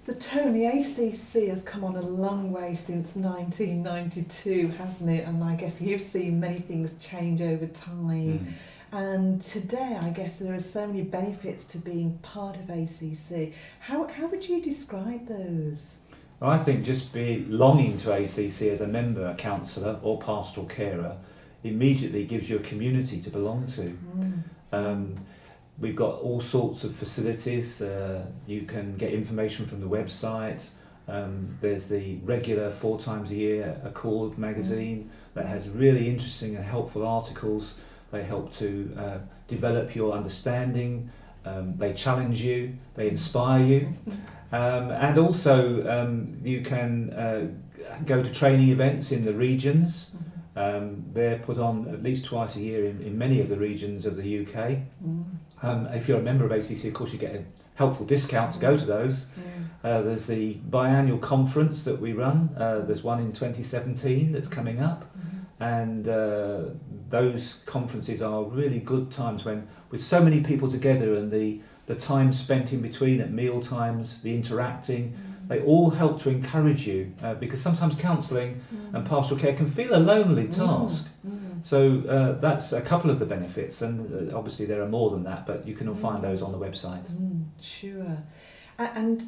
The Tony ACC has come on a long way since 1992, hasn't it? And I guess you've seen many things change over time. And today, I guess there are so many benefits to being part of ACC. How would you describe those? Well, I think just belonging to ACC as a member, a counsellor or pastoral carer immediately gives you a community to belong to. We've got all sorts of facilities. You can get information from the website. There's the regular 4 times a year Accord magazine that has really interesting and helpful articles. They help to develop your understanding. They challenge you. They inspire you. And also you can go to training events in the regions. They're put on at least twice a year in many of the regions of the UK. If you're a member of ACC, of course, you get a helpful discount to go to those. There's the biannual conference that we run. There's one in 2017 that's coming up. And those conferences are really good times when, with so many people together, and the time spent in between at meal times, the interacting, they all help to encourage you, because sometimes counselling and pastoral care can feel a lonely task. So that's a couple of the benefits, and obviously there are more than that, but you can all find those on the website. Sure. And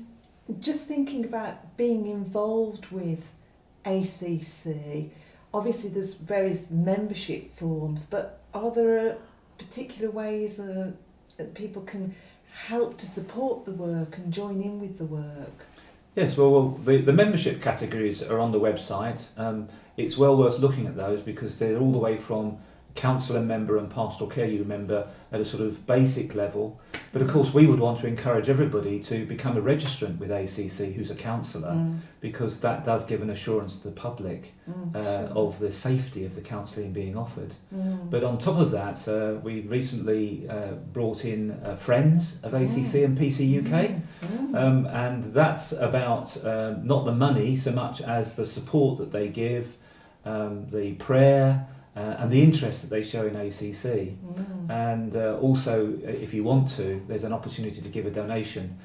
just thinking about being involved with ACC, obviously there's various membership forms, but are there particular ways that people can help to support the work and join in with the work? Yes, well the membership categories are on the website. It's well worth looking at those because they're all the way from counsellor member and pastoral care you member at a sort of basic level. But of course we would want to encourage everybody to become a registrant with ACC who's a counsellor, because that does give an assurance to the public of the safety of the counselling being offered. But on top of that, we recently brought in Friends of ACC and PC UK, and that's about not the money so much as the support that they give, the prayer, and the interest that they show in ACC. And also, if you want to, there's an opportunity to give a donation,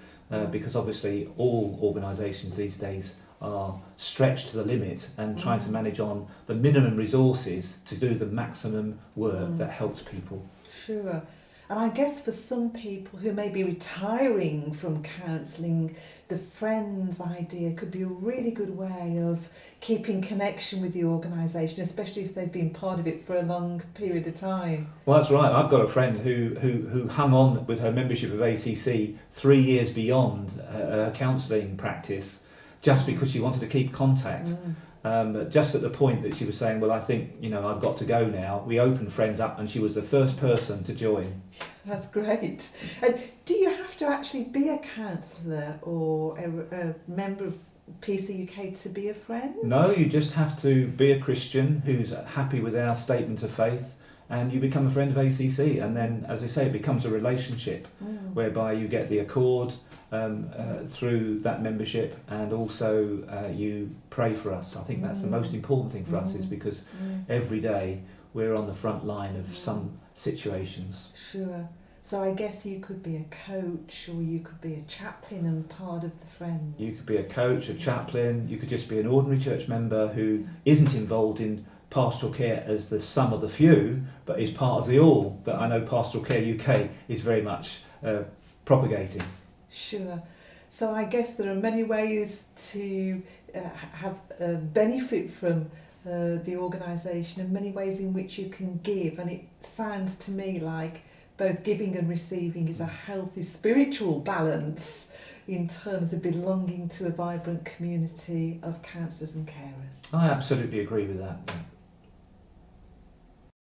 because obviously all organisations these days are stretched to the limit and trying to manage on the minimum resources to do the maximum work that helps people. Sure. And I guess for some people who may be retiring from counselling, the Friends idea could be a really good way of keeping connection with the organisation, especially if they've been part of it for a long period of time. Well, that's right. I've got a friend who hung on with her membership of ACC 3 years beyond her counselling practice, just because she wanted to keep contact. Just at the point that she was saying, well, I think, I've got to go now, we opened Friends up and she was the first person to join. That's great. And do you have to actually be a counsellor or a member of PC UK to be a friend? No, you just have to be a Christian who's happy with our statement of faith, and you become a friend of ACC, and then, as I say, it becomes a relationship whereby you get the accord through that membership, and also you pray for us. I think that's the most important thing for us, is because every day we're on the front line of some situations. Sure. So I guess you could be a coach, or you could be a chaplain and part of the Friends. You could be a coach, a chaplain, you could just be an ordinary church member who isn't involved in pastoral care as the sum of the few, but is part of the all that I know Pastoral Care UK is very much propagating. Sure. So I guess there are many ways to have benefit from the organisation, and many ways in which you can give, and it sounds to me like both giving and receiving is a healthy spiritual balance in terms of belonging to a vibrant community of counsellors and carers. I absolutely agree with that.